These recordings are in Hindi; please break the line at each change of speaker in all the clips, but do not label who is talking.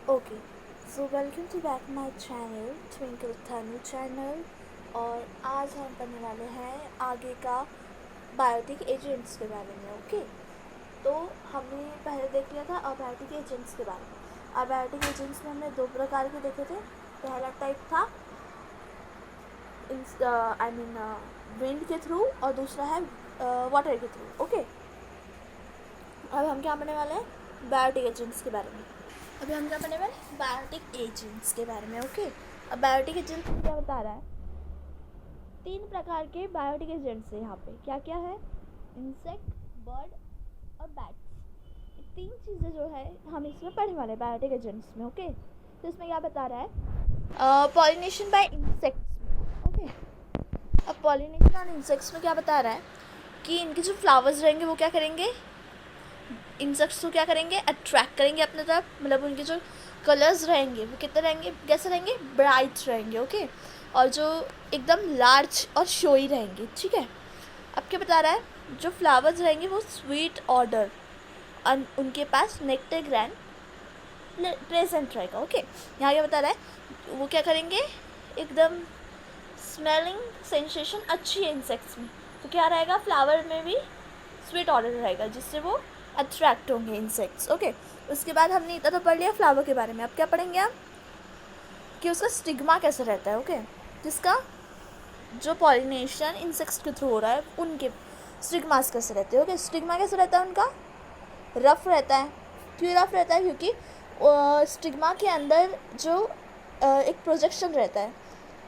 Okay, so welcome to back my channel Twinkle Thanu channel. और आज हम पढ़ने वाले हैं आगे का बायोटिक एजेंट्स के बारे में। ओके, तो हमने पहले देख लिया था अबायोटिक एजेंट्स के बारे में। अबायोटिक एजेंट्स में हमने दो प्रकार के देखे थे। पहला टाइप था विंड के थ्रू और दूसरा है वाटर के थ्रू। ओके, अब हम क्या पढ़ने वाले हैं बायोटिक एजेंट्स के बारे में। अभी हम क्या पढ़ने वाले बायोटिक एजेंट्स के बारे में। ओके, अब बायोटिक एजेंट्स में क्या बता रहा है, तीन प्रकार के बायोटिक एजेंट्स है यहाँ पे। क्या क्या है, इंसेक्ट, बर्ड और बैट्स। तीन चीज़ें जो है हम इसमें पढ़ने वाले बायोटिक एजेंट्स में। ओके, तो इसमें क्या बता रहा है, पॉलिनेशन बाय इंसेक्ट्स। ओके, अब पॉलिनेशन ऑन इंसेक्ट्स में क्या बता रहा है कि इनके जो फ्लावर्स रहेंगे वो क्या करेंगे, इंसेक्ट्स को क्या करेंगे, अट्रैक्ट करेंगे अपने तरफ। मतलब उनके जो कलर्स रहेंगे वो कितने रहेंगे, कैसे रहेंगे, ब्राइट रहेंगे। ओके, और जो एकदम लार्ज और शोई रहेंगे। ठीक है, अब क्या बता रहा है, जो फ्लावर्स रहेंगे वो स्वीट ऑर्डर, उनके पास नेक्टर ग्रैंड प्रेजेंट रहेगा। ओके, यहाँ क्या बता रहा है, वो क्या करेंगे, एकदम स्मेलिंग सेंसेशन अच्छी है इंसेक्ट्स में, तो क्या रहेगा, फ्लावर में भी स्वीट ऑर्डर रहेगा जिससे वो अट्रैक्ट होंगे इंसेक्ट्स। ओके, उसके बाद हमने इतना तो पढ़ लिया फ्लावर के बारे में। अब क्या पढ़ेंगे हम कि उसका स्टिग्मा कैसे रहता है। ओके, जिसका जो पॉलिनेशन इंसेक्ट्स के थ्रू हो रहा है उनके स्टिग्मास कैसे रहते हैं। ओके, स्टिग्मा कैसे रहता है उनका, रफ रहता है। क्यों रफ रहता है, क्योंकि स्टिग्मा के अंदर जो एक प्रोजेक्शन रहता है,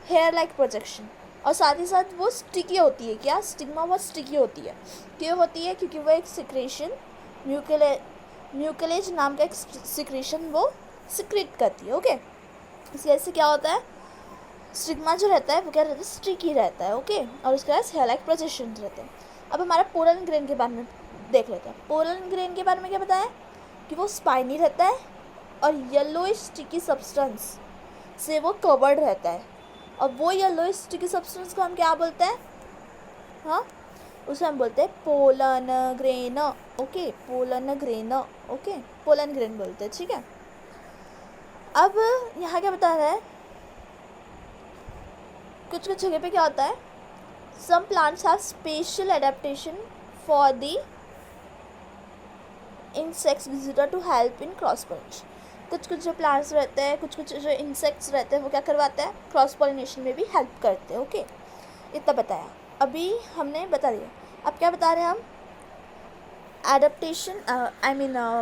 हेयर लाइक प्रोजेक्शन, और साथ ही साथ वो स्टिकी होती है। क्या, स्टिग्मा बहुत स्टिकी होती है। क्यों होती है, क्योंकि वो एक सिक्रेशन म्यूकलेज नाम का एक सिक्रेशन वो सिक्रेट करती है। ओके, इस वजह से क्या होता है, स्टिग्मा जो रहता है वो क्या रहता है, स्टिकी रहता है। ओके, और उसके बाद हेयर लाइक प्रोजेक्शन रहते हैं। अब हमारा पोलन ग्रेन के बारे में देख लेते हैं। पोलन ग्रेन के बारे में क्या बताया कि वो स्पाइनी रहता है और येलो स्टिकी सब्सटेंस से वो कवर्ड रहता है। और वो येलो स्टिकी सब्सटेंस को हम क्या बोलते हैं, हाँ, उसे हम बोलते हैं pollen grain. Okay, pollen grain. Okay, pollen grain बोलते हैं। ठीक है, अब यहाँ क्या बता रहा है, कुछ कुछ जगह पे क्या होता है, some plants have special adaptation for the insects visitor to help in cross pollination. कुछ कुछ जो प्लांट्स रहते हैं, कुछ कुछ जो इंसेक्ट्स रहते हैं वो क्या करवाते हैं, क्रॉस पोलिनेशन में भी हेल्प करते हैं। ओके, इतना बताया, अभी हमने बता दिया। अब क्या बता रहे हैं हम, एडेप्टेशन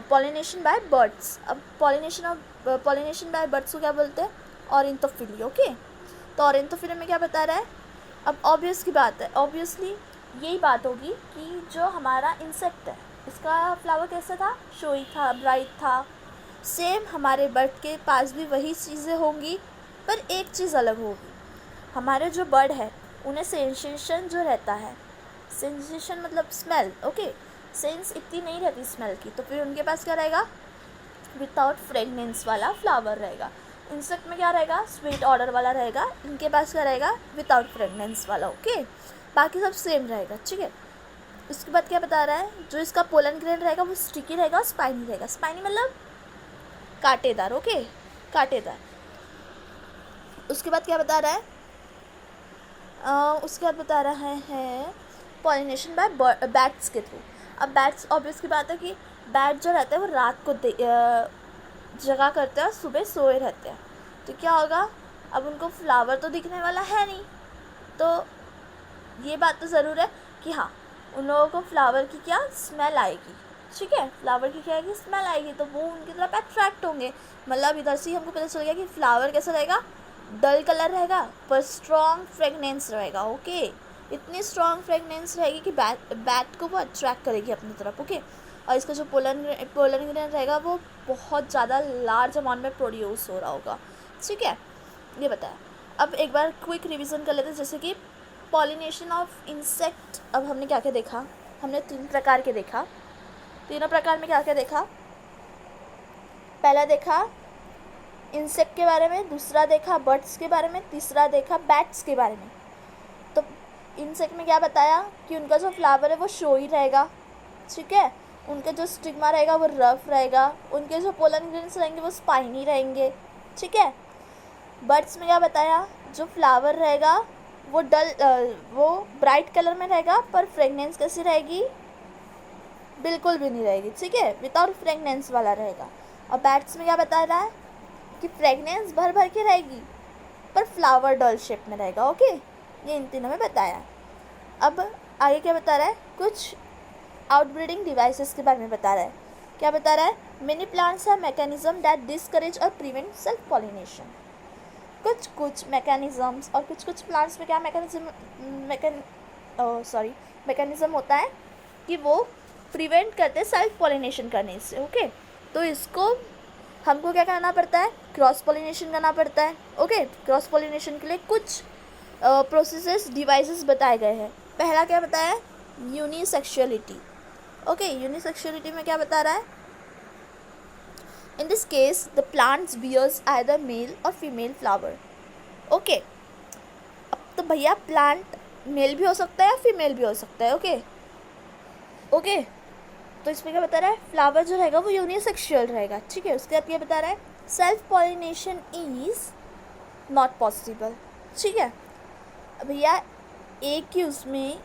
पॉलिनेशन बाय बर्ड्स। अब पॉलिनेशन बाय बर्ड्स को क्या बोलते हैं, ऑरेंथोफिली। ओके, तो ऑरेंथोफिली में क्या बता रहा है, अब ऑब्वियस की बात है, ऑब्वियसली यही बात होगी कि जो हमारा इंसेक्ट है इसका फ्लावर कैसा था, शोई था, ब्राइट था। सेम हमारे बर्ड के पास भी वही चीज़ें होंगी, पर एक चीज़ अलग होगी, हमारे जो बर्ड है उन्हें सेंसेशन जो रहता है, सेंसेशन मतलब स्मेल। ओके, सेंस इतनी नहीं रहती स्मेल की, तो फिर उनके पास क्या रहेगा, विदाउट फ्रेगनेंस वाला फ्लावर रहेगा। इंसेक्ट में क्या रहेगा, स्वीट ऑर्डर वाला रहेगा, इनके पास क्या रहेगा, विदाउट फ्रेगनेंस वाला। ओके, बाकी सब सेम रहेगा। ठीक है, उसके बाद क्या बता रहा है, जो इसका पोलन ग्रेन रहेगा वो स्टिकी रहेगा, स्पाइनी रहेगा। स्पाइनी मतलब कांटेदार। ओके, कांटेदार। उसके बाद क्या बता रहा है, उसके बाद बता रहा है पॉलिनेशन बाय बैट्स के थ्रू। अब बैट्स, ऑब्वियस की बात है कि बैट जो रहते हैं वो रात को जगा करते हैं और सुबह सोए रहते हैं, तो क्या होगा, अब उनको फ्लावर तो दिखने वाला है नहीं, तो ये बात तो ज़रूर है कि हाँ, उन लोगों को फ्लावर की क्या स्मेल आएगी। ठीक है, फ्लावर की क्या आएगी, स्मेल आएगी, तो वो उनकी तरफ अट्रैक्ट होंगे। मतलब इधर से ही हमको पता चल गया कि फ्लावर कैसा रहेगा, डल कलर रहेगा पर स्ट्रॉन्ग फ्रेगनेंस रहेगा। ओके, इतनी स्ट्रॉन्ग फ्रेगनेंस रहेगी कि बैट को वो अट्रैक्ट करेगी अपनी तरफ। ओके, और इसका जो पोलन ग्रेन रहेगा वो बहुत ज़्यादा लार्ज अमाउंट में प्रोड्यूस हो रहा होगा। ठीक है, ये बताया। अब एक बार क्विक रिवीजन कर लेते हैं, जैसे कि पॉलिनेशन ऑफ इंसेक्ट। अब हमने क्या क्या देखा, हमने तीन प्रकार के देखा। तीनों प्रकार में क्या क्या देखा, पहला देखा इंसेक्ट के बारे में, दूसरा देखा बर्ड्स के बारे में, तीसरा देखा बैट्स के बारे में। तो इंसेक्ट में क्या बताया कि उनका जो फ्लावर है वो शोई रहेगा। ठीक है, उनका जो स्टिग्मा रहेगा वो रफ रहेगा, उनके जो पोलन ग्रेन्स रहेंगे वो स्पाइनी रहेंगे, ठीक है। बड्स में क्या बताया, जो फ्लावर रहेगा वो वो ब्राइट कलर में रहेगा, पर फ्रेगनेंस कैसी रहेगी, बिल्कुल भी नहीं रहेगी, ठीक है, विदाउट फ्रेगनेंस वाला रहेगा। और बैट्स में क्या बता रहा है कि फ्रेगनेंस भर भर के रहेगी, पर फ्लावर डल शेप में रहेगा, ओके। ये इन तीनों में बताया। अब आगे क्या बता रहा है, कुछ आउटब्रीडिंग डिवाइसेस के बारे में बता रहा है। क्या बता रहा है, many plants have mechanism that discourage और प्रिवेंट सेल्फ पॉलिनेशन। कुछ मैकेनिज्म्स और कुछ प्लांट्स में क्या मैकेनिज्म होता है कि वो प्रिवेंट करते हैं सेल्फ पॉलिनेशन करने से, ओके। तो इसको हमको क्या करना पड़ता है, क्रॉस पॉलिनेशन करना पड़ता है, ओके। क्रॉस पॉलिनेशन के लिए कुछ प्रोसेसेस डिवाइसेस बताए गए हैं। पहला क्या बताया, यूनिसेक्सुअलिटी, ओके। यूनिसेक्सुअलिटी में क्या बता रहा है, in this case the plants bears either male or female flower, okay. अब तो भैया प्लांट मेल भी हो सकता है या फीमेल भी हो सकता है, ओके ओके। तो इसमें क्या बता रहा है, फ्लावर जो रहेगा वो यूनिसेक्सुअल रहेगा, ठीक है। उसके बाद क्या बता रहा है, self pollination is not possible, ठीक है। भैया एक ही उसमें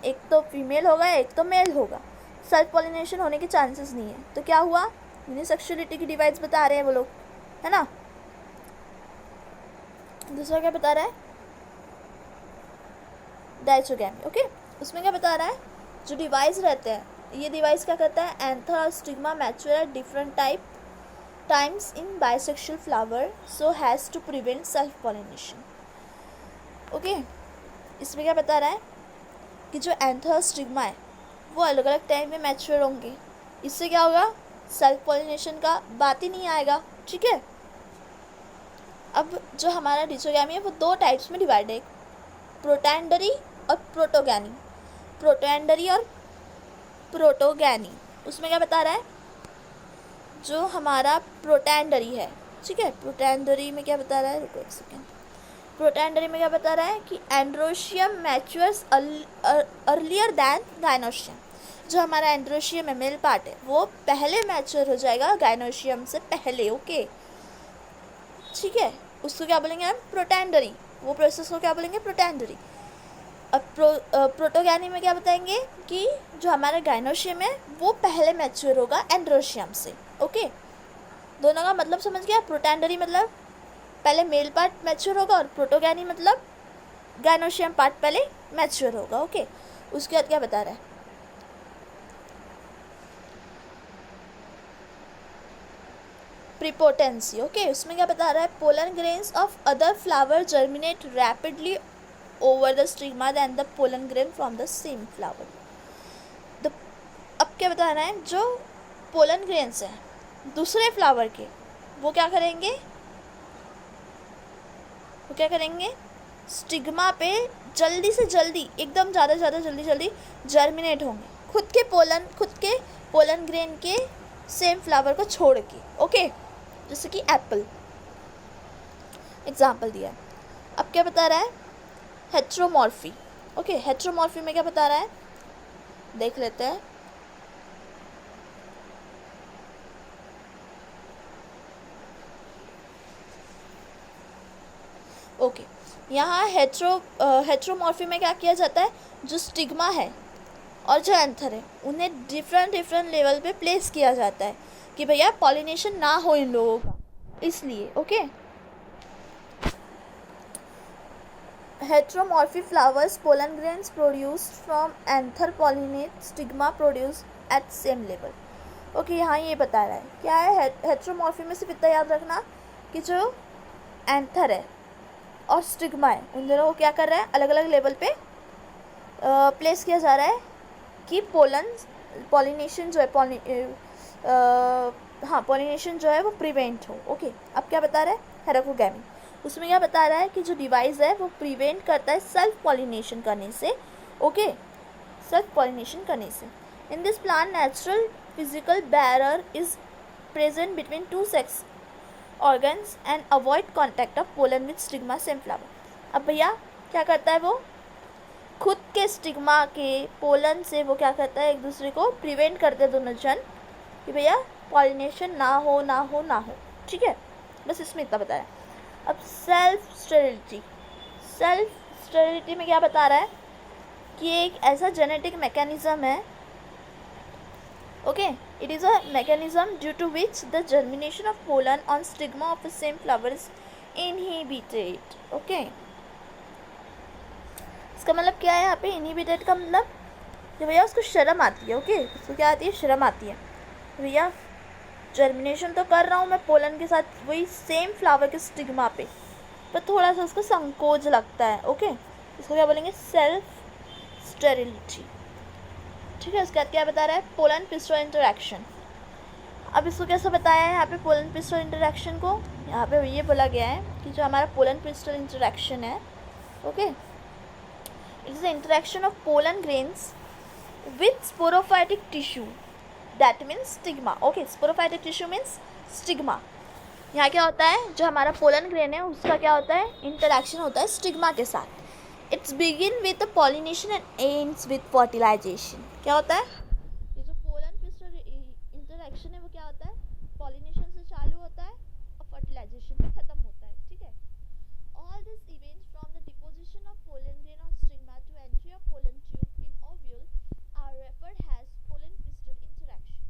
एक तो फीमेल होगा एक तो मेल होगा, सेल्फ पॉलिनेशन होने के चांसेस नहीं है। तो क्या हुआ, यूनिसेक्सुअलिटी की डिवाइस बता रहे हैं वो लोग, है ना। दूसरा क्या बता रहा है, डायचोगैमी, ओके। उसमें क्या बता रहा है, जो डिवाइस रहते हैं, ये डिवाइस क्या करता है, एंथर और stigma mature at different times in bisexual flower so has to prevent self pollination, okay. इसमें क्या बता रहा है कि जो एंथर और स्टिग्मा है वो अलग अलग टाइम में मैच्योर होंगे, इससे क्या होगा, सेल्फ पॉलिनेशन का बात ही नहीं आएगा, ठीक है। अब जो हमारा डिचोगैमी है वो दो टाइप्स में डिवाइड है, प्रोटैंडरी और प्रोटोगैनी। प्रोटैंडरी और प्रोटोगैनी, उसमें क्या बता रहा है, जो हमारा प्रोटैंडरी है, ठीक है। प्रोटैंडरी में क्या बता रहा है, रुको एक सेकेंड। प्रोटैंडरी में क्या बता रहा है कि androecium matures earlier than gynoecium. जो हमारा एंड्रोशियम है, मेल पार्ट है, वो पहले मैच्योर हो जाएगा गाइनोशियम से पहले, ओके, ठीक है। उसको क्या बोलेंगे हम, प्रोटैंडरी। वो प्रोसेस को क्या बोलेंगे, प्रोटैंडरी। अब प्रोटोगैनी में क्या बताएंगे कि जो हमारा गाइनोशियम है वो पहले मैच्योर होगा एंड्रोशियम से, ओके। दोनों का मतलब समझ गया, प्रोटैंडरी मतलब पहले मेल पार्ट मैच्योर होगा और प्रोटोगैनी मतलब गाइनोशियम पार्ट पहले मैच्योर होगा, ओके। उसके बाद क्या बता रहा है, प्रीपोटेंसी, ओके। उसमें क्या बता रहा है, pollen grains of other flower germinate rapidly over the stigma than the pollen grain from the same flower. अब क्या बता रहा है, जो पोलन ग्रेन्स हैं दूसरे फ्लावर के, वो क्या करेंगे, स्टिग्मा पे जल्दी से जल्दी, एकदम ज़्यादा जल्दी जर्मिनेट होंगे खुद के पोलन ग्रेन के सेम फ्लावर को छोड़ के, ओके। जैसे कि एप्पल एग्जाम्पल दिया। अब क्या बता रहा है, हेट्रोमॉर्फी, ओके। हेट्रोमॉर्फी में क्या बता रहा है, देख लेते हैं। ओके, यहाँ हेट्रोमॉर्फी में क्या किया जाता है, जो स्टिग्मा है और जो एंथर है उन्हें डिफरेंट लेवल पे प्लेस किया जाता है कि भैया पॉलिनेशन ना हो इन लोगों का, इसलिए, okay. Heteromorphic flowers, pollen grains produced from anther pollinate stigma produced at same level. Okay, यहाँ ये बता रहा है क्या है, हेट्रोमॉर्फी में सिर्फ इतना याद रखना कि जो एंथर है और स्टिग्मा है उन दोनों को क्या कर रहा है, अलग अलग लेवल पे प्लेस किया जा रहा है कि पॉलिनेशन जो है पॉलिनेशन जो है वो प्रिवेंट हो, ओके। अब क्या बता रहा है, हेटेरोगैमी। उसमें क्या बता रहा है कि जो डिवाइस है वो प्रिवेंट करता है सेल्फ पॉलिनेशन करने से, ओके, सेल्फ पॉलिनेशन करने से। In this plant natural physical barrier is present between two sex organs and avoid contact of pollen with stigma same flower. अब भैया क्या करता है वो, खुद के स्टिग्मा के पोलन से वो क्या करता है, एक दूसरे को प्रिवेंट करते हैं दोनों जन कि भैया पॉलिनेशन ना हो ना हो ना हो। ठीक है, बस इसमें इतना बताया। अब सेल्फ स्टेरिलिटी में क्या बता रहा है कि एक ऐसा जेनेटिक मैकेनिज्म है, okay, it is a mechanism due to which the germination of pollen on stigma of the same flower is inhibited. okay, इसका मतलब क्या है यहाँ पे inhibited का मतलब कि भैया उसको शर्म आती है। ओके, उसको क्या आती है, शर्म आती है। भैया जर्मिनेशन तो कर रहा हूँ मैं पोलन के साथ वही सेम फ्लावर के स्टिग्मा पे, पर थोड़ा सा उसको संकोच लगता है। ओके, इसको क्या बोलेंगे, सेल्फ स्टेरिलिटी। ठीक है, उसके बाद क्या बता रहा है, पोलन पिस्टल इंटरैक्शन। अब इसको कैसे बताया है यहाँ पे पोलन पिस्टल इंटरैक्शन को, यहाँ पे ये बोला गया है कि जो हमारा पोलन पिस्टल इंटरैक्शन है, okay, it is the interaction of pollen grains with sporophytic tissue, that means stigma. Okay, sporophytic tissue means stigma. यहाँ क्या होता है, जो हमारा पोलन ग्रेन है उसका क्या होता है, इंटरैक्शन होता है स्टिग्मा के साथ। It's begin with the pollination and ends with fertilisation. क्या होता है, ये जो पोलन पिस्टल इंटरैक्शन है वो क्या होता है, पॉलिनेशन से चालू होता है और फर्टिलाइजेशन में खत्म होता है। ठीक है, all this event from the deposition of pollen grain on stigma to entry of pollen tube in ovule are referred as pollen pistil interaction.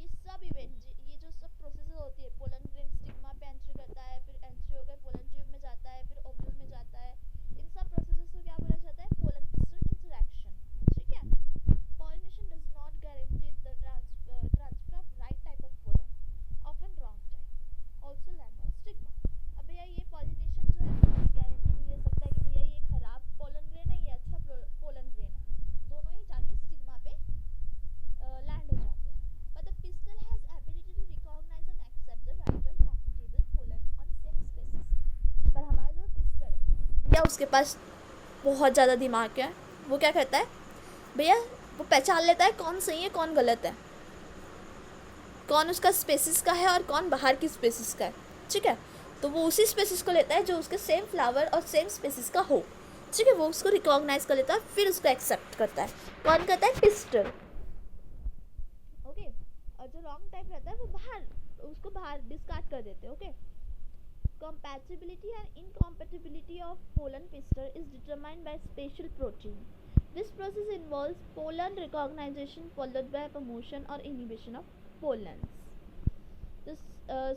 ये सब इवेंट, ये जो सब प्रोसेस होती है, पोलन ग्रेन स्टिग्मा पे एंट्री करता है, फिर एंट्री होकर पोलन ट्यूब में जाता है, फिर ओव्यूल में जाता है, इन सब प्रोसेस को क्या बोला जाता है, पोलन पिस्टल इंटरैक्शन। ठीक है, pollination does not guarantee the transfer of right type of pollen, often wrong type, also land on stigma। अब भैया ये pollination जो है गारंटी नहीं दे सकता कि भैया ये खराब पोलन ग्रेन है, ये अच्छा पोलन ग्रेन है, दोनों ही जाके स्टिग्मा पे लैंड हो जाते हैं। But the pistil has ability to recognize and accept the right or compatible pollen on same species। पर हमारा जो पिस्टल है भैया उसके पास बहुत ज़्यादा दिमाग है, वो क्या करता है भैया, वो पहचान लेता है कौन सही है कौन गलत है, कौन उसका स्पेसिस का है और कौन बाहर की स्पेसिस का है। ठीक है, तो वो उसी स्पेसिस को लेता है जो उसके सेम फ्लावर और सेम स्पेसिस का हो। ठीक है, वो उसको रिकॉग्नाइज कर लेता है, फिर उसको एक्सेप्ट करता है। कौन करता है, पिस्टल। ओके, और जो रॉन्ग टाइप रहता है वो उसको बाहर डिस्कार्ड कर देते हैं। Okay, compatibility and incompatibility of pollen pistil is determined by spatial protein. This process involves pollen recognition followed by promotion or inhibition of pollens. The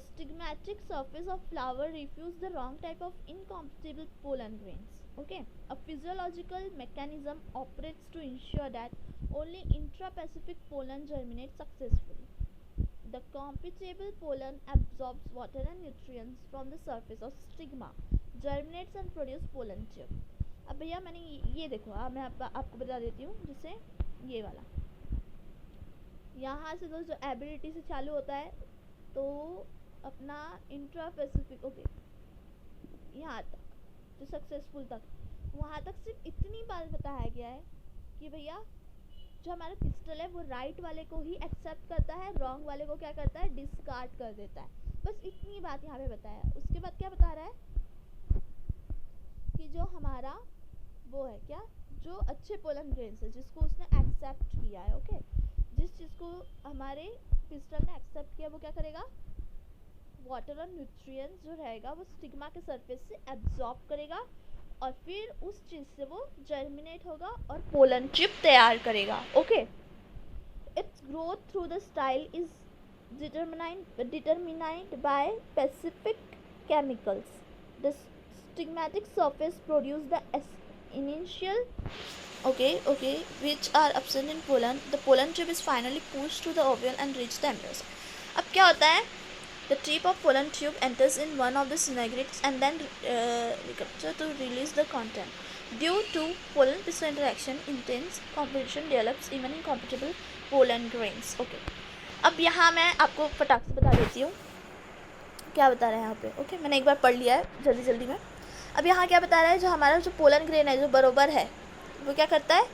stigmatic surface of flower refuse the wrong type of incompatible pollen grains. Okay, a physiological mechanism operates to ensure that only intraspecific pollen germinates successfully. The compatible pollen absorbs water and nutrients from the surface of stigma, germinates and produces pollen tube. अब भैया मैंने ये देखो, अब मैं आपको बता देती हूँ, जैसे ये वाला यहाँ से तो जो एबिलिटी से चालू होता है तो अपना इंट्रास्पेसिफिक, ओके, यहाँ तक जो सक्सेसफुल तक, वहाँ तक सिर्फ इतनी बात बताया गया है कि भैया जो हमारा पिस्टल है वो राइट वाले को ही एक्सेप्ट करता है, रॉन्ग वाले को क्या करता है, डिस्कार्ड कर देता है। बस इतनी बात यहाँ पे बताया। उसके बाद क्या बता रहा है कि जो हमारा वो है क्या, जो अच्छे पोलन ग्रेन्स है जिसको उसने एक्सेप्ट किया है, ओके, जिस चीज़ को हमारे पिस्टल ने एक्सेप्ट किया वो क्या करेगा, वाटर और न्यूट्रिएंट्स जो रहेगा वो स्टिग्मा के सरफेस से एब्जॉर्ब करेगा और फिर उस चीज़ से वो जर्मिनेट होगा और पोलन चिप तैयार करेगा। Okay, its growth through the style is determined by specific chemicals. The stigmatic surface produce the initial which are absent in pollen. The pollen tube is finally pushed to the ovule and reach the embryos। अब क्या होता है, the tip of pollen tube enters in one of the synagogues and then recapture to release the content. Due to pollen pistil interaction, intense competition develops even in compatible pollen grains। Okay, अब यहाँ मैं आपको फटाक से बता देती हूँ क्या बता रहा है यहाँ पे। ओके, मैंने एक बार पढ़ लिया है जल्दी में। अब यहाँ क्या बता रहा है, जो हमारा जो पोलन ग्रेन है जो बरोबर है वो क्या करता है,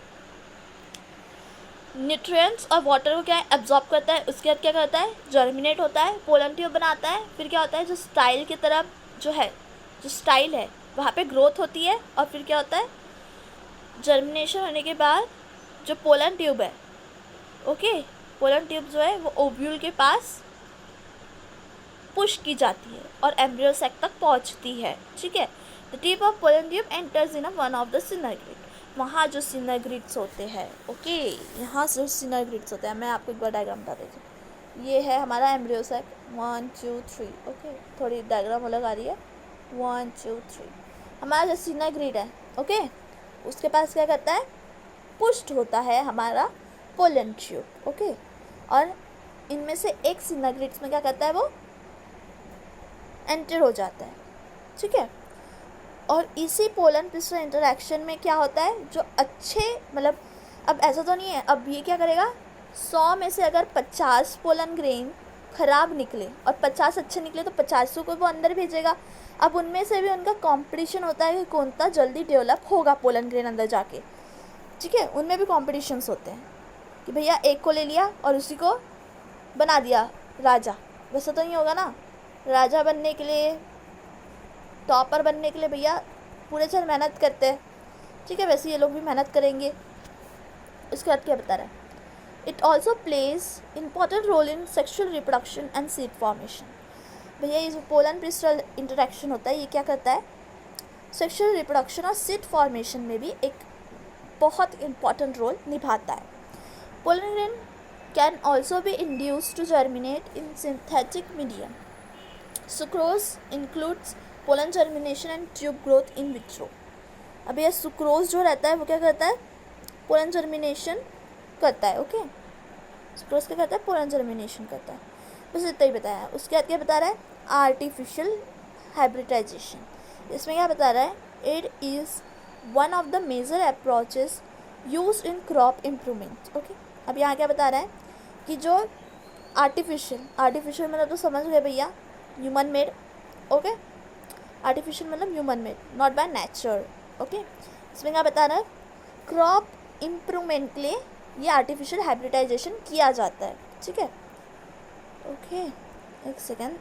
न्यूट्रिएंट्स और वाटर को क्या एब्जॉर्ब करता है, उसके बाद क्या करता है, जर्मिनेट होता है, पोलन ट्यूब बनाता है, फिर क्या होता है, जो स्टाइल की तरफ जो है, जो स्टाइल है वहाँ पे ग्रोथ होती है और फिर क्या होता है, जर्मिनेशन होने के बाद जो पोलन ट्यूब है, ओके, पोलन ट्यूब जो है वो ओव्यूल के पास पुश की जाती है और एम्ब्रियो सैक तक पहुंचती है, ठीक है। The tip of pollen tube enters in one of the synergid, वहाँ जो सिनरग्रिड्स होते हैं, ओके, यहाँ से सिनरग्रिड्स होते हैं। मैं आपको एक बार डायग्राम बता देती हूँ। ये है हमारा एम्ब्रियो सैक, 1 2 3, ओके, थोड़ी डायग्राम अलग आ रही है, 1 2 3। हमारा जो सिनरग्रिड है, ओके, उसके पास क्या करता है, पुश्ड होता है हमारा पोलन ट्यूब, ओके, और इनमें से एक सिनरग्रिड्स में क्या करता है, वो एंटर हो जाता है, ठीक है। और इसी पोलन पिस्टल इंटरेक्शन में क्या होता है, जो अच्छे, मतलब अब ऐसा तो नहीं है, अब ये क्या करेगा, 100 में से अगर 50 पोलन ग्रेन ख़राब निकले और 50 अच्छे निकले तो 50 को वो अंदर भेजेगा। अब उनमें से भी उनका कंपटीशन होता है कि कौन सा जल्दी डेवलप होगा पोलन ग्रेन अंदर जाके, ठीक है। उनमें भी कॉम्पिटिशन्स होते हैं कि भैया एक को ले लिया और उसी को बना दिया राजा, वैसा तो नहीं होगा ना। राजा बनने के लिए, टॉपर बनने के लिए भैया पूरे चल मेहनत करते हैं, ठीक है, वैसे ये लोग भी मेहनत करेंगे। उसके बाद क्या बता रहा है, it also plays important role in sexual reproduction and seed formation. भैया ये जो पोलन क्रिस्टल इंटरेक्शन होता है, ये क्या करता है, सेक्शुअल रिप्रोडक्शन और सीड फॉर्मेशन में भी एक बहुत इम्पॉर्टेंट रोल निभाता है। Pollen grain can also be induced to germinate in synthetic medium. Sucrose includes pollen germination and tube growth in vitro. अब यह सुक्रोज जो रहता है वो क्या करता है, पोलन जर्मिनेशन करता है, ओके, सुक्रोज क्या करता है, पोलन जर्मिनेशन करता है। बस इतना ही बताया। उसके बाद क्या बता रहा है, आर्टिफिशियल हाइब्रिडाइजेशन। इसमें क्या बता रहा है, it is one of the major approaches use in crop improvement, okay. अब यहाँ क्या बता रहा है कि जो आर्टिफिशियल मतलब तो समझ गए भैया, ह्यूमन मेड, ओके, आर्टिफिशियल मतलब human made, not by nature, okay. इसमें क्या बता रहा है, क्रॉप इम्प्रूवमेंट के लिए ये आर्टिफिशियल हाइब्रिडाइजेशन किया जाता है, ठीक है, ओके। एक second,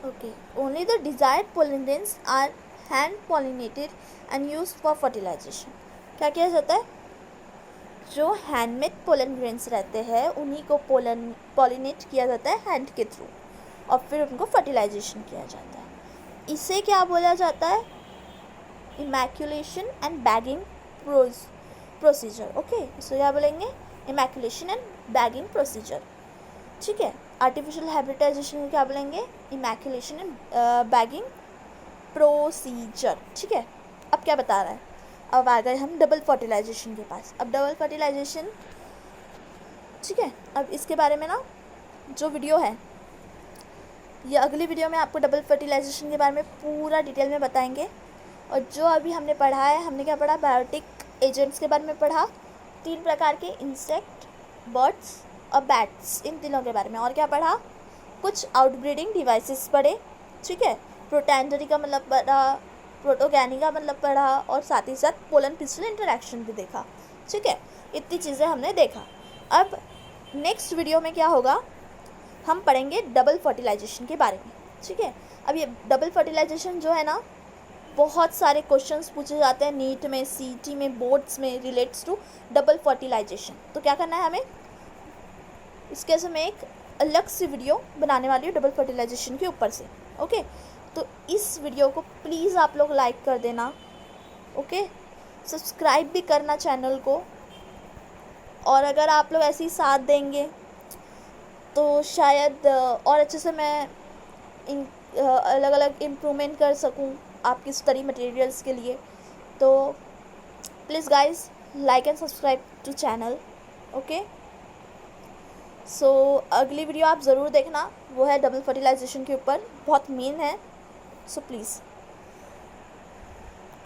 okay, only the desired pollen grains are hand pollinated and used for fertilisation. क्या किया जाता है, जो हैंडमेड पोलन ग्रेन्स रहते हैं उन्हीं को पॉलिनेट किया जाता है हैंड के थ्रू, और फिर उनको फर्टिलाइजेशन किया जाता है। इसे क्या बोला जाता है, इमैक्युलेशन एंड बैगिंग प्रोसीजर, ओके। इसे क्या बोलेंगे, इमैक्युलेशन एंड बैगिंग प्रोसीजर, ठीक है। आर्टिफिशियल हाइब्रिडाइजेशन को क्या बोलेंगे, इमैक्युलेशन एंड बैगिंग प्रोसीजर, ठीक है। अब क्या बता रहा है, अब आ गए हम डबल फर्टिलाइजेशन के पास। अब डबल फर्टिलाइजेशन, ठीक है, अब इसके बारे में ना जो वीडियो है, ये अगली वीडियो में आपको डबल फर्टिलाइजेशन के बारे में पूरा डिटेल में बताएंगे। और जो अभी हमने पढ़ा है, हमने क्या पढ़ा, बायोटिक एजेंट्स के बारे में पढ़ा, 3 प्रकार के इंसेक्ट, बर्ड्स और बैट्स, इन तीनों के बारे में। और क्या पढ़ा, कुछ आउटब्रीडिंग डिवाइसेस पढ़े, ठीक है, प्रोटैंडरी का मतलब पढ़ा, प्रोटोगैनी का मतलब पढ़ा, और साथ ही साथ पोलन पिस्टल इंटरेक्शन भी देखा, ठीक है। इतनी चीज़ें हमने देखा। अब नेक्स्ट वीडियो में क्या होगा, हम पढ़ेंगे डबल फर्टिलाइजेशन के बारे में, ठीक है। अब ये डबल फर्टिलाइजेशन जो है ना, बहुत सारे क्वेश्चंस पूछे जाते हैं नीट में, सीटी में, बोर्ड्स में, रिलेट्स टू डबल फर्टिलाइजेशन। तो क्या करना है हमें, इसके से मैं एक अलग सी वीडियो बनाने वाली हूँ डबल फर्टिलाइजेशन के ऊपर से, ओके। तो इस वीडियो को प्लीज़ आप लोग लाइक कर देना, ओके, सब्सक्राइब भी करना चैनल को। और अगर आप लोग ऐसे ही साथ देंगे तो शायद और अच्छे से मैं अलग अलग इम्प्रूवमेंट कर सकूं आपकी स्टडी मटेरियल्स के लिए। तो please guys like and subscribe to channel, okay. So अगली वीडियो आप ज़रूर देखना, वो है डबल फर्टिलाइजेशन के ऊपर, बहुत मेन है, सो प्लीज़,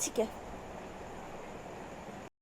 ठीक है।